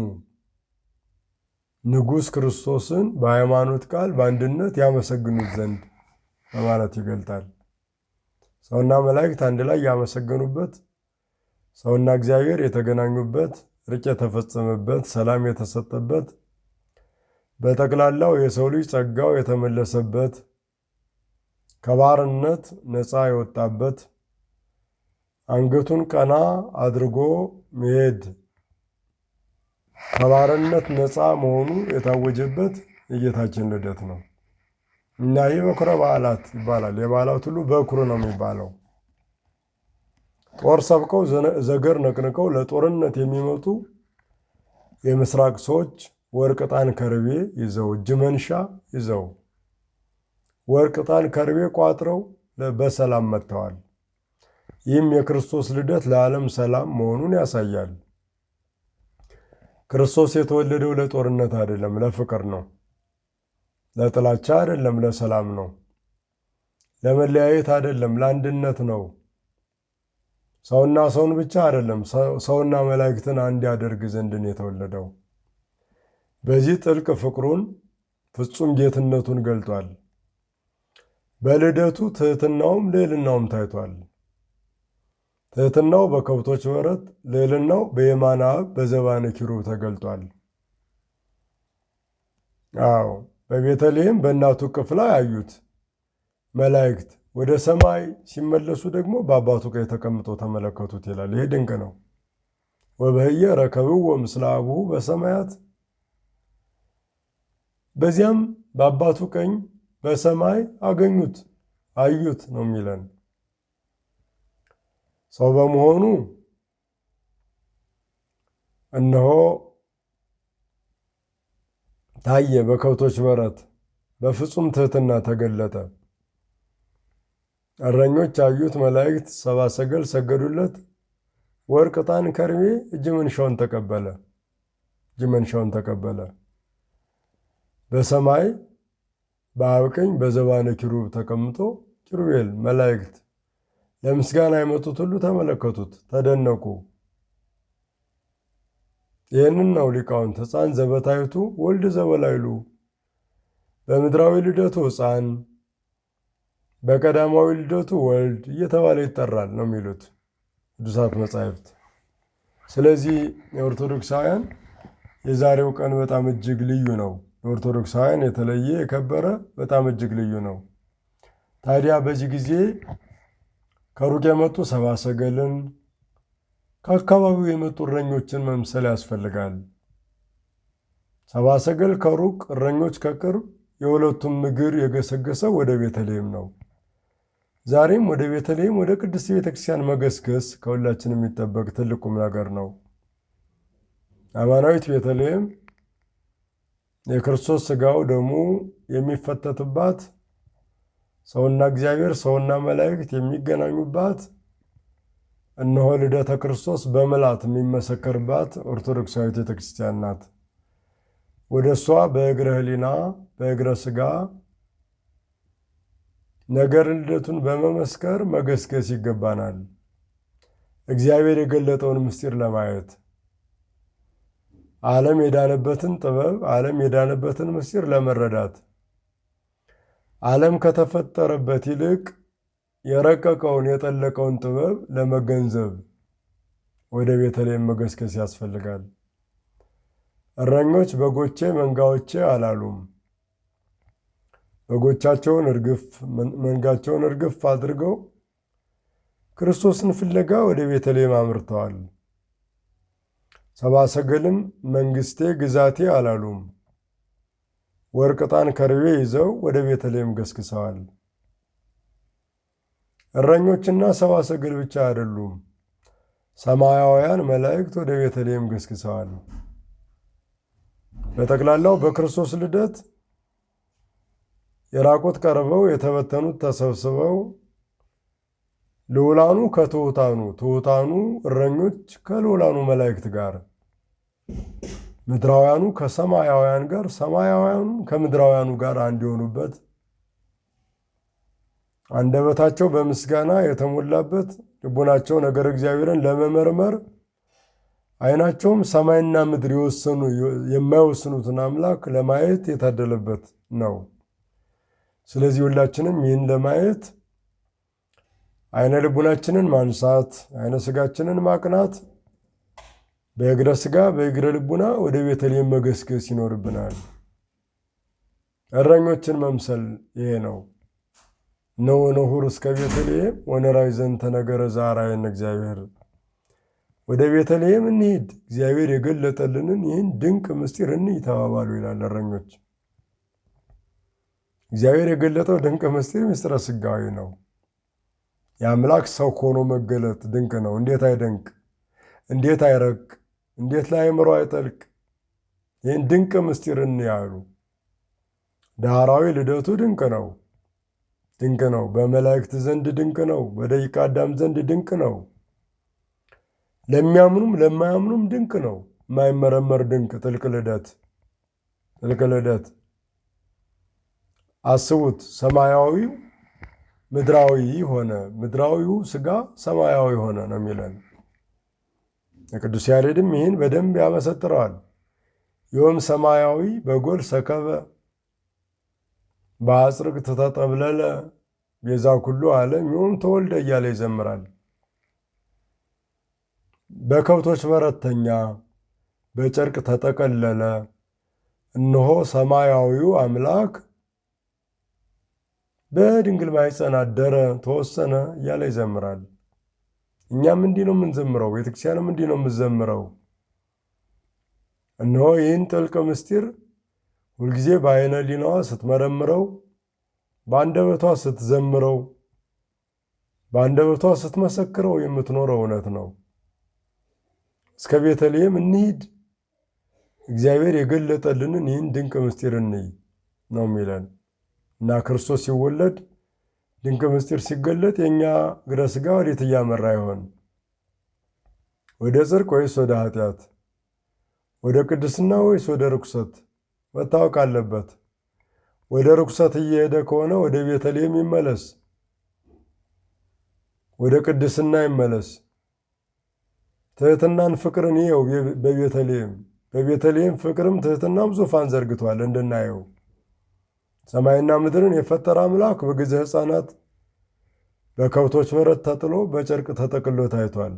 ንጉሥ ክርስቶስን በሃይማኖት ቃል በአንድነት ያመሰግኑት ዘንድ በማለት ይገልጣል። ሰውና መላእክት አንድ ላይ ያመሰገኑበት፣ ሰውና እግዚአብሔር የተገናኙበት፣ እርቅ የተፈጸመበት፣ ሰላም የተሰጠበት፣ በጠቅላላው የሰው ልጅ ጸጋው የተመለሰበት፣ ከባርነት ነፃ የወጣበት፣ አንገቱን ቀና አድርጎ መሄድ ከባርነት ነፃ መሆኑ የታወጀበት የጌታችን ልደት ነው እና ይህ በኩረ በዓላት ይባላል። የበዓላት ሁሉ በኩር ነው የሚባለው። ጦር ሰብቀው ዘገር ነቅንቀው ለጦርነት የሚመጡ የምስራቅ ሰዎች ወርቅ፣ ዕጣን፣ ከርቤ ይዘው እጅ መንሻ ይዘው ወርቅ፣ ዕጣን፣ ከርቤ ቋጥረው በሰላም መጥተዋል። ይህም የክርስቶስ ልደት ለዓለም ሰላም መሆኑን ያሳያል። ክርስቶስ የተወለደው ለጦርነት አይደለም፣ ለፍቅር ነው። ለጥላቻ አይደለም፣ ለሰላም ነው። ለመለያየት አይደለም፣ ለአንድነት ነው። ሰውና ሰውን ብቻ አይደለም፣ ሰውና መላእክትን አንድ ያደርግ ዘንድን የተወለደው። በዚህ ጥልቅ ፍቅሩን ፍጹም ጌትነቱን ገልጧል። በልደቱ ትሕትናውም ልዕልናውም ታይቷል። ትሕትናው በከብቶች በረት፣ ልዕልናው በየማነ አብ በዘባነ ኪሩብ ተገልጧል። አዎ በቤተልሔም በእናቱ እቅፍ ላይ አዩት መላእክት። ወደ ሰማይ ሲመለሱ ደግሞ በአባቱ ቀኝ ተቀምጦ ተመለከቱት ይላል። ይሄ ድንቅ ነው። ወበህየ ረከብዎ ምስለ አቡሁ በሰማያት፣ በዚያም በአባቱ ቀኝ በሰማይ አገኙት፣ አዩት ነው የሚለን። ሰው በመሆኑ እነሆ ታየ በከብቶች በረት፣ በፍጹም ትሕትና ተገለጠ። እረኞች አዩት፣ መላእክት ሰብአ ሰገል ሰገዱለት። ወርቅ፣ ዕጣን፣ ከርቤ እጅ መንሻውን ተቀበለ። በሰማይ በአብ ቀኝ በዘባነ ኪሩብ ተቀምጦ ኪሩቤል መላእክት ለምስጋና የመጡት ሁሉ ተመለከቱት፣ ተደነቁ። ይህንን ነው ሊቃውንት ሕፃን ዘበታይቱ ወልድ ዘበላይሉ፣ በምድራዊ ልደቱ ሕፃን በቀዳማዊ ልደቱ ወልድ እየተባለ ይጠራል ነው የሚሉት ቅዱሳት መጻሕፍት። ስለዚህ የኦርቶዶክሳውያን የዛሬው ቀን በጣም እጅግ ልዩ ነው። ለኦርቶዶክሳውያን የተለየ የከበረ በጣም እጅግ ልዩ ነው። ታዲያ በዚህ ጊዜ ከሩቅ የመጡ ሰብአ ሰገልን ከአካባቢው የመጡ እረኞችን መምሰል ያስፈልጋል። ሰብአ ሰገል ከሩቅ እረኞች ከቅርብ፣ የሁለቱም እግር የገሰገሰው ወደ ቤተልሔም ነው። ዛሬም ወደ ቤተልሔም ወደ ቅድስት ቤተክርስቲያን መገስገስ ከሁላችን የሚጠበቅ ትልቁም ነገር ነው። አማናዊት ቤተልሔም የክርስቶስ ሥጋው ደሙ የሚፈተትባት፣ ሰውና እግዚአብሔር ሰውና መላእክት የሚገናኙባት፣ እነሆ ልደተ ክርስቶስ በምልአት የሚመሰከርባት ኦርቶዶክሳዊት ቤተክርስቲያን ናት። ወደ እሷ በእግረ ሕሊና በእግረ ሥጋ ነገር ልደቱን በመመስከር መገስገስ ይገባናል። እግዚአብሔር የገለጠውን ምስጢር ለማየት ዓለም የዳነበትን ጥበብ፣ ዓለም የዳነበትን ምስጢር ለመረዳት፣ ዓለም ከተፈጠረበት ይልቅ የረቀቀውን የጠለቀውን ጥበብ ለመገንዘብ ወደ ቤተልሔም መገስገስ ያስፈልጋል። እረኞች በጎቼ መንጋዎቼ አላሉም። በጎቻቸውን መንጋቸውን እርግፍ አድርገው ክርስቶስን ፍለጋ ወደ ቤተልሔም አምርተዋል። ሰብአ ሰገልም መንግሥቴ ግዛቴ አላሉም። ወርቅ፣ ዕጣን፣ ከርቤ ይዘው ወደ ቤተልሔም ገስግሰዋል። እረኞችና ሰብአ ሰገል ብቻ አይደሉም፣ ሰማያውያን መላእክት ወደ ቤተልሔም ገስግሰዋል። በጠቅላላው በክርስቶስ ልደት የራቁት ቀርበው የተበተኑት ተሰብስበው፣ ልዑላኑ ከትሑታኑ፣ ትሑታኑ እረኞች ከልዑላኑ መላእክት ጋር፣ ምድራውያኑ ከሰማያውያን ጋር፣ ሰማያውያኑ ከምድራውያኑ ጋር አንድ የሆኑበት፣ አንደበታቸው በምስጋና የተሞላበት፣ ልቡናቸው ነገር እግዚአብሔርን ለመመርመር፣ ዓይናቸውም ሰማይና ምድር የማይወስኑትን አምላክ ለማየት የታደለበት ነው። ስለዚህ ሁላችንም ይህን ለማየት ዓይነ ልቡናችንን ማንሳት፣ ዓይነ ሥጋችንን ማቅናት፣ በእግረ ሥጋ በእግረ ልቡና ወደ ቤተልሔም መገስገስ ይኖርብናል። እረኞችን መምሰል ይሄ ነው። እነሆ ንሑር እስከ ቤተልሔም ወንራይ ዘንተ ነገረ ዘአርአየነ እግዚአብሔር። ወደ ቤተልሔም እንሂድ፣ እግዚአብሔር የገለጠልንን ይህን ድንቅ ምስጢር እንይ ተባባሉ ይላል እረኞች። እግዚአብሔር የገለጠው ድንቅ ምስጢር ምስጢረ ሥጋዌ ነው። የአምላክ ሰው ሆኖ መገለጥ ድንቅ ነው። እንዴት አይደንቅ! እንዴት አይረቅ! እንዴት ለአእምሮ አይጠልቅ! ይህን ድንቅ ምስጢር እንያሉ። ዳህራዊ ልደቱ ድንቅ ነው። ድንቅ ነው። በመላእክት ዘንድ ድንቅ ነው። በደቂቀ አዳም ዘንድ ድንቅ ነው። ለሚያምኑም ለማያምኑም ድንቅ ነው። የማይመረመር ድንቅ ጥልቅ ልደት አስቡት። ሰማያዊው ምድራዊ ሆነ፣ ምድራዊው ሥጋ ሰማያዊ ሆነ ነው የሚለን። የቅዱስ ያሬድም ይህን በደንብ ያመሰጥረዋል። ዮም ሰማያዊ በጎል ሰከበ በአጽርቅ ተጠብለለ ቤዛ ኩሉ ዓለም ዮም ተወልደ እያለ ይዘምራል። በከብቶች በረተኛ በጨርቅ ተጠቀለለ፣ እነሆ ሰማያዊው አምላክ በድንግል ማኅፀን አደረ ተወሰነ እያለ ይዘምራል። እኛም እንዲህ ነው የምንዘምረው። ቤተክርስቲያንም እንዲህ ነው የምትዘምረው። እነሆ ይህን ጥልቅ ምስጢር ሁልጊዜ በዓይነ ሕሊናዋ ስትመረምረው፣ በአንደበቷ ስትዘምረው፣ በአንደበቷ ስትመሰክረው የምትኖረው እውነት ነው። እስከ ቤተልሔም እንሂድ፣ እግዚአብሔር የገለጠልንን ይህን ድንቅ ምስጢር እንይ ነው የሚለን እና ክርስቶስ ሲወለድ ድንቅ ምስጢር ሲገለጥ የእኛ እግረ ሥጋ ወዴት እያመራ ይሆን? ወደ ጽድቅ ወይስ ወደ ኃጢአት? ወደ ቅድስና ወይስ ወደ ርኩሰት? መታወቅ አለበት። ወደ ርኩሰት እየሄደ ከሆነ ወደ ቤተልሔም ይመለስ፣ ወደ ቅድስና ይመለስ። ትሕትናን ፍቅርን ይኸው በቤተልሔም ፍቅርም ትሕትናም ዙፋን ዘርግቷል እንድናየው። ሰማይና ምድርን የፈጠረ አምላክ በጊዜ ሕፃናት በከብቶች በረት ተጥሎ በጨርቅ ተጠቅሎ ታይቷል።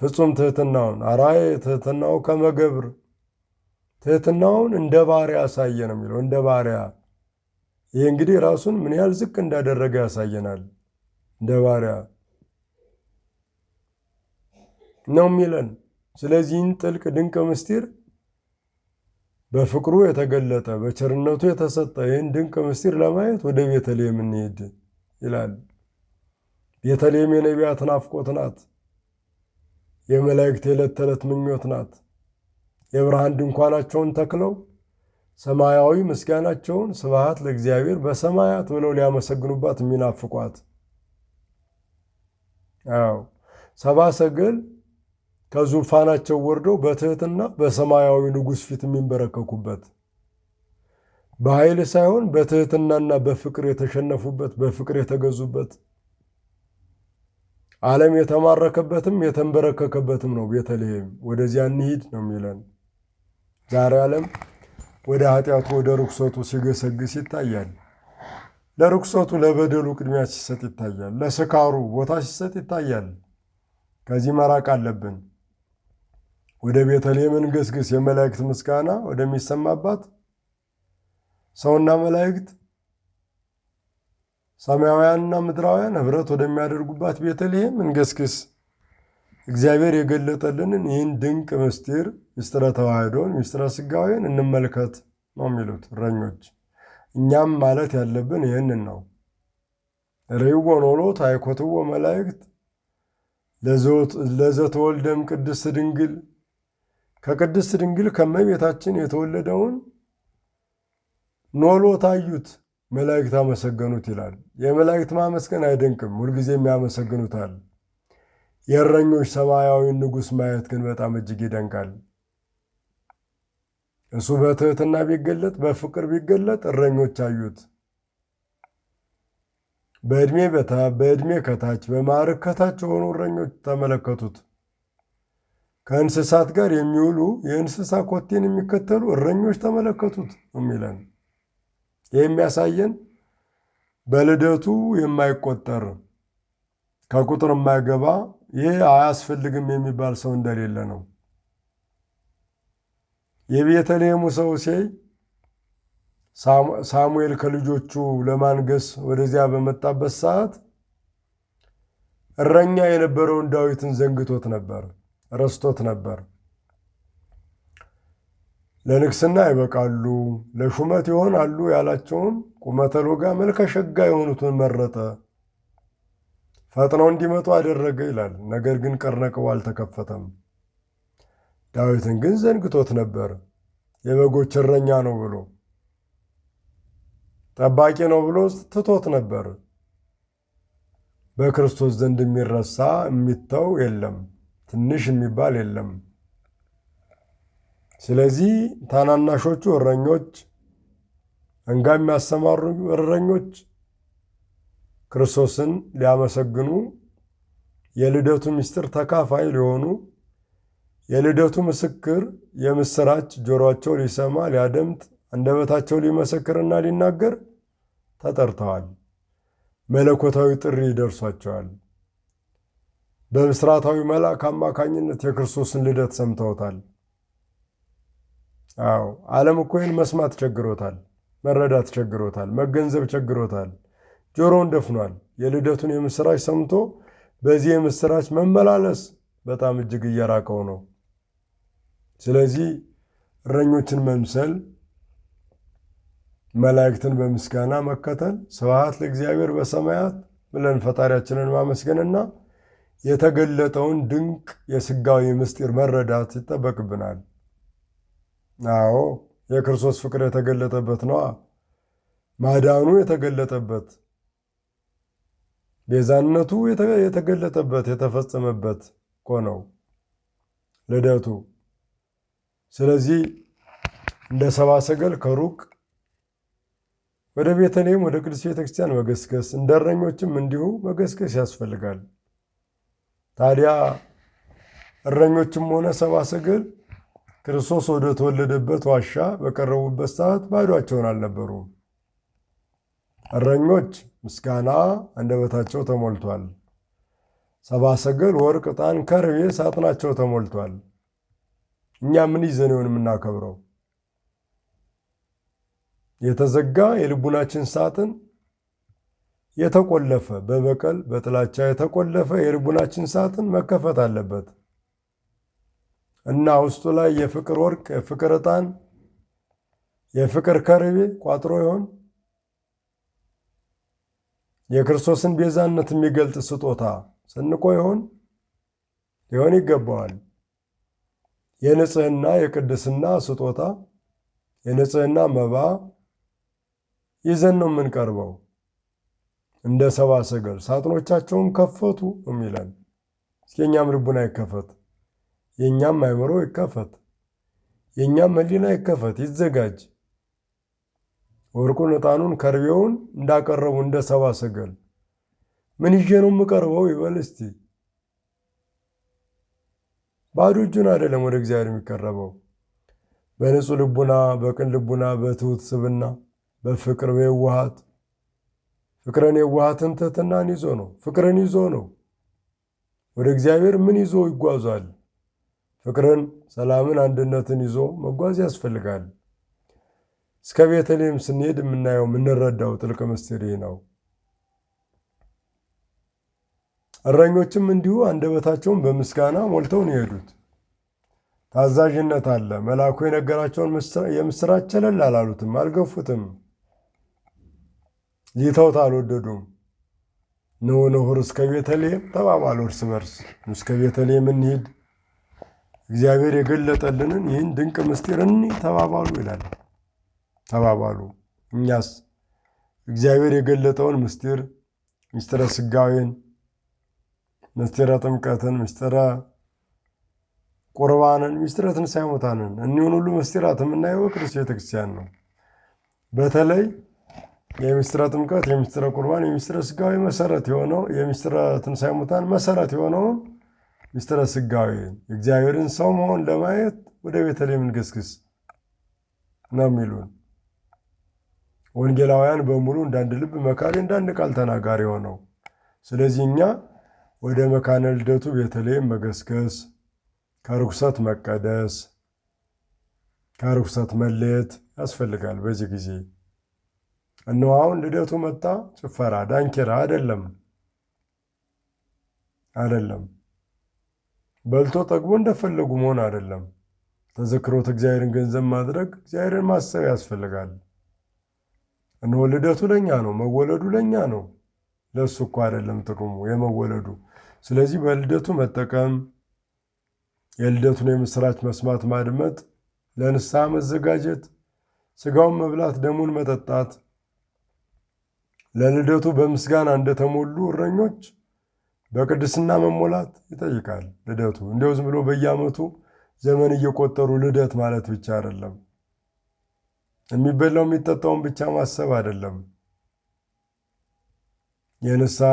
ፍጹም ትሕትናውን አርአየ ትሕትናው ከመገብር ትሕትናውን እንደ ባሪያ ያሳየ ነው የሚለው። እንደ ባሪያ። ይህ እንግዲህ ራሱን ምን ያህል ዝቅ እንዳደረገ ያሳየናል። እንደ ባሪያ ነው የሚለን። ስለዚህን ጥልቅ ድንቅ ምስጢር በፍቅሩ የተገለጠ በቸርነቱ የተሰጠ ይህን ድንቅ ምስጢር ለማየት ወደ ቤተልሔም እንሄድ ይላል። ቤተልሔም የነቢያት ናፍቆት ናት። የመላእክት የዕለት ተዕለት ምኞት ናት። የብርሃን ድንኳናቸውን ተክለው ሰማያዊ ምስጋናቸውን ስብሐት ለእግዚአብሔር በሰማያት ብለው ሊያመሰግኑባት የሚናፍቋት። ሰብአ ሰገል ከዙፋናቸው ወርደው በትሕትና በሰማያዊ ንጉሥ ፊት የሚንበረከኩበት፣ በኃይል ሳይሆን በትሕትናና በፍቅር የተሸነፉበት፣ በፍቅር የተገዙበት፣ ዓለም የተማረከበትም የተንበረከከበትም ነው ቤተልሔም። ወደዚያ እንሂድ ነው የሚለን። ዛሬ ዓለም ወደ ኃጢአቱ ወደ ርኩሰቱ ሲገሰግስ ይታያል። ለርኩሰቱ ለበደሉ ቅድሚያ ሲሰጥ ይታያል። ለስካሩ ቦታ ሲሰጥ ይታያል። ከዚህ መራቅ አለብን። ወደ ቤተልሔም እንገስግስ። የመላእክት ምስጋና ወደሚሰማባት፣ ሰውና መላእክት ሰማያውያንና ምድራውያን ኅብረት ወደሚያደርጉባት ቤተልሔም እንገስግስ። እግዚአብሔር የገለጠልንን ይህን ድንቅ ምስጢር ምስጢረ ተዋሕዶን ምስጢረ ሥጋዌን እንመልከት ነው የሚሉት እረኞች። እኛም ማለት ያለብን ይህንን ነው። ርእይዎ ኖሎት አይኮትዎ መላእክት ለዘተወልደም ቅድስት ድንግል። ከቅድስት ድንግል ከመቤታችን የተወለደውን ኖሎት አዩት፣ መላእክት አመሰገኑት ይላል። የመላእክት ማመስገን አይደንቅም? ሁልጊዜም ያመሰግኑታል። የእረኞች ሰማያዊን ንጉሥ ማየት ግን በጣም እጅግ ይደንቃል። እሱ በትሕትና ቢገለጥ በፍቅር ቢገለጥ እረኞች አዩት። በዕድሜ ከታች በማዕረግ ከታች የሆኑ እረኞች ተመለከቱት። ከእንስሳት ጋር የሚውሉ የእንስሳ ኮቴን የሚከተሉ እረኞች ተመለከቱት የሚለን። ይህ የሚያሳየን በልደቱ የማይቆጠር ከቁጥር የማይገባ ይህ አያስፈልግም የሚባል ሰው እንደሌለ ነው። የቤተልሔሙ ሰው እሴይ ሳሙኤል ከልጆቹ ለማንገስ ወደዚያ በመጣበት ሰዓት እረኛ የነበረውን ዳዊትን ዘንግቶት ነበር፣ ረስቶት ነበር። ለንግስና ይበቃሉ፣ ለሹመት ይሆናሉ ያላቸውን ቁመተ ሎጋ መልከ ሸጋ የሆኑትን መረጠ፣ ፈጥነው እንዲመጡ አደረገ ይላል። ነገር ግን ቀርነቅቡ አልተከፈተም። ዳዊትን ግን ዘንግቶት ነበር፣ የበጎች እረኛ ነው ብሎ። ጠባቂ ነው ብሎ ትቶት ነበር። በክርስቶስ ዘንድ የሚረሳ የሚተው የለም፣ ትንሽ የሚባል የለም። ስለዚህ ታናናሾቹ እረኞች፣ መንጋ የሚያሰማሩ እረኞች ክርስቶስን ሊያመሰግኑ የልደቱ ምስጢር ተካፋይ ሊሆኑ የልደቱ ምስክር የምስራች ጆሮአቸው ሊሰማ ሊያደምጥ አንደበታቸው ሊመሰክርና ሊናገር ተጠርተዋል። መለኮታዊ ጥሪ ይደርሷቸዋል። በብስራታዊ መልአክ አማካኝነት የክርስቶስን ልደት ሰምተውታል። ዓለም እኮ ይህን መስማት ቸግሮታል፣ መረዳት ቸግሮታል፣ መገንዘብ ቸግሮታል። ጆሮውን ደፍኗል። የልደቱን የምስራች ሰምቶ በዚህ የምስራች መመላለስ በጣም እጅግ እየራቀው ነው። ስለዚህ እረኞችን መምሰል፣ መላእክትን በምስጋና መከተል፣ ስብሐት ለእግዚአብሔር በሰማያት ብለን ፈጣሪያችንን ማመስገንና የተገለጠውን ድንቅ የሥጋዊ ምስጢር መረዳት ይጠበቅብናል። አዎ የክርስቶስ ፍቅር የተገለጠበት ነዋ። ማዳኑ የተገለጠበት፣ ቤዛነቱ የተገለጠበት የተፈጸመበት እኮ ነው ልደቱ። ስለዚህ እንደ ሰብአ ሰገል ከሩቅ ወደ ቤተልሔም ወደ ቅድስት ቤተክርስቲያን መገስገስ፣ እንደ እረኞችም እንዲሁ መገስገስ ያስፈልጋል። ታዲያ እረኞችም ሆነ ሰብአ ሰገል ክርስቶስ ወደ ተወለደበት ዋሻ በቀረቡበት ሰዓት ባዷቸውን አልነበሩም። እረኞች ምስጋና አንደበታቸው ተሞልቷል። ሰብአ ሰገል ወርቅ፣ ዕጣን፣ ከርቤ ሳጥናቸው ተሞልቷል። እኛ ምን ይዘን ይሆን የምናከብረው? የተዘጋ የልቡናችን ሳጥን የተቆለፈ፣ በበቀል በጥላቻ የተቆለፈ የልቡናችን ሳጥን መከፈት አለበት እና ውስጡ ላይ የፍቅር ወርቅ፣ የፍቅር ዕጣን፣ የፍቅር ከርቤ ቋጥሮ ይሆን? የክርስቶስን ቤዛነት የሚገልጥ ስጦታ ሰንቆ ይሆን? ሊሆን ይገባዋል። የንጽህና የቅድስና ስጦታ፣ የንጽህና መባ ይዘን ነው የምንቀርበው። እንደ ሰብአ ሰገል ሳጥኖቻቸውን ከፈቱ የሚለን። እስኪ የእኛም ልቡና ይከፈት፣ የእኛም አእምሮ ይከፈት፣ የእኛም ሕሊና ይከፈት፣ ይዘጋጅ። ወርቁን፣ ዕጣኑን፣ ከርቤውን እንዳቀረቡ እንደ ሰብአ ሰገል ምን ይዤ ነው የምቀርበው ይበል እስቲ። ባዶ እጁን አይደለም ወደ እግዚአብሔር የሚቀረበው። በንጹህ ልቡና፣ በቅን ልቡና፣ በትሑት ስብና፣ በፍቅር በየዋሃት ፍቅርን፣ የዋሃትን፣ ትሕትናን ይዞ ነው፣ ፍቅርን ይዞ ነው። ወደ እግዚአብሔር ምን ይዞ ይጓዛል? ፍቅርን፣ ሰላምን፣ አንድነትን ይዞ መጓዝ ያስፈልጋል። እስከ ቤተልሔም ስንሄድ የምናየው የምንረዳው ጥልቅ ምስጢር ነው። እረኞችም እንዲሁ አንደበታቸውን በምስጋና ሞልተው ነው የሄዱት። ታዛዥነት አለ። መልአኩ የነገራቸውን የምስራች ቸለል አላሉትም፣ አልገፉትም፣ ሊተውት አልወደዱም። ኑ ንሁር እስከ ቤተልሔም ተባባሉ እርስ በርስ። እስከ ቤተልሔም እንሂድ፣ እግዚአብሔር የገለጠልንን ይህን ድንቅ ምስጢር እንይ ተባባሉ ይላል። ተባባሉ። እኛስ እግዚአብሔር የገለጠውን ምስጢር፣ ምስጢረ ሥጋዌን፣ ምስጢረ ጥምቀትን፣ ምስጢረ ቁርባንን፣ ምስጢረ ትንሣኤ ሙታንን እኒሁን ሁሉ ምስጢራት የምናየው በቅድስት ቤተክርስቲያን ነው። በተለይ የምስጢረ ጥምቀት፣ የምስጢረ ቁርባን፣ የምስጢረ ሥጋዌ መሰረት የሆነው የምስጢረ ትንሣኤ ሙታን መሰረት የሆነውን ምስጢረ ሥጋዌ የእግዚአብሔርን ሰው መሆን ለማየት ወደ ቤተልሔም እንገስግስ ነው የሚሉን ወንጌላውያን በሙሉ። እንዳንድ ልብ መካሪ፣ እንዳንድ ቃል ተናጋሪ ሆነው። ስለዚህ እኛ ወደ መካነ ልደቱ ቤተልሔም መገስገስ፣ ከርኩሰት መቀደስ፣ ከርኩሰት መለየት ያስፈልጋል። በዚህ ጊዜ እነሆ አሁን ልደቱ መጣ። ጭፈራ፣ ዳንኪራ አይደለም። በልቶ ጠግቦ እንደፈለጉ መሆን አይደለም። ተዘክሮት እግዚአብሔርን ገንዘብ ማድረግ፣ እግዚአብሔርን ማሰብ ያስፈልጋል። እነሆ ልደቱ ለእኛ ነው፣ መወለዱ ለእኛ ነው። ለእሱ እኮ አይደለም ጥቅሙ የመወለዱ። ስለዚህ በልደቱ መጠቀም፣ የልደቱን የምስራች መስማት፣ ማድመጥ፣ ለንስሐ መዘጋጀት፣ ሥጋውን መብላት፣ ደሙን መጠጣት፣ ለልደቱ በምስጋና እንደተሞሉ እረኞች በቅድስና መሞላት ይጠይቃል። ልደቱ እንዲያው ዝም ብሎ በየዓመቱ ዘመን እየቆጠሩ ልደት ማለት ብቻ አይደለም። የሚበላው የሚጠጣውን ብቻ ማሰብ አይደለም። የንስሐ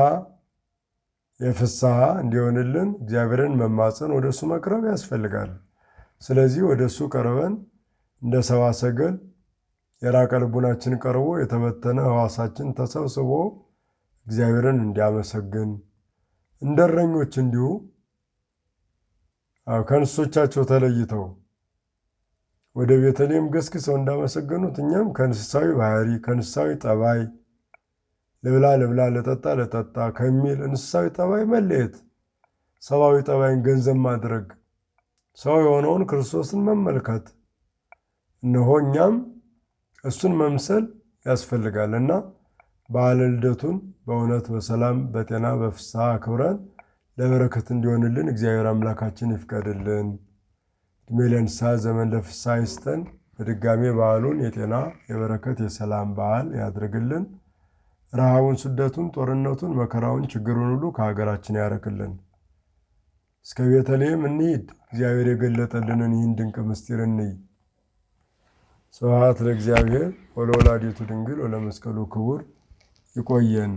የፍስሐ እንዲሆንልን እግዚአብሔርን መማፀን፣ ወደ እሱ መቅረብ ያስፈልጋል። ስለዚህ ወደ እሱ ቀርበን እንደ ሰብአ ሰገል የራቀ ልቡናችን ቀርቦ የተበተነ ሕዋሳችን ተሰብስቦ እግዚአብሔርን እንዲያመሰግን እንደ እረኞች እንዲሁ ከእንስሶቻቸው ተለይተው ወደ ቤተልሔም ገስግሰው እንዳመሰገኑት እኛም ከእንስሳዊ ባህሪ ከእንስሳዊ ጠባይ ልብላ ልብላ ልጠጣ ልጠጣ ከሚል እንስሳዊ ጠባይ መለየት፣ ሰብአዊ ጠባይን ገንዘብ ማድረግ፣ ሰው የሆነውን ክርስቶስን መመልከት፣ እነሆ እኛም እሱን መምሰል ያስፈልጋልና በዓለ ልደቱን በእውነት በሰላም በጤና በፍስሐ አክብረን ለበረከት እንዲሆንልን እግዚአብሔር አምላካችን ይፍቀድልን። ዕድሜ ለንስሐ ዘመን ለፍስሐ ይስጠን። በድጋሜ በዓሉን የጤና የበረከት የሰላም በዓል ያድርግልን። ረሃቡን፣ ስደቱን፣ ጦርነቱን፣ መከራውን፣ ችግሩን ሁሉ ከሀገራችን ያርቅልን። እስከ ቤተልሔም እንሂድ። እግዚአብሔር የገለጠልንን ይህን ድንቅ ምስጢር እንይ። ስብሐት ለእግዚአብሔር ወለወላዲቱ ድንግል ወለመስቀሉ ክቡር። ይቆየን።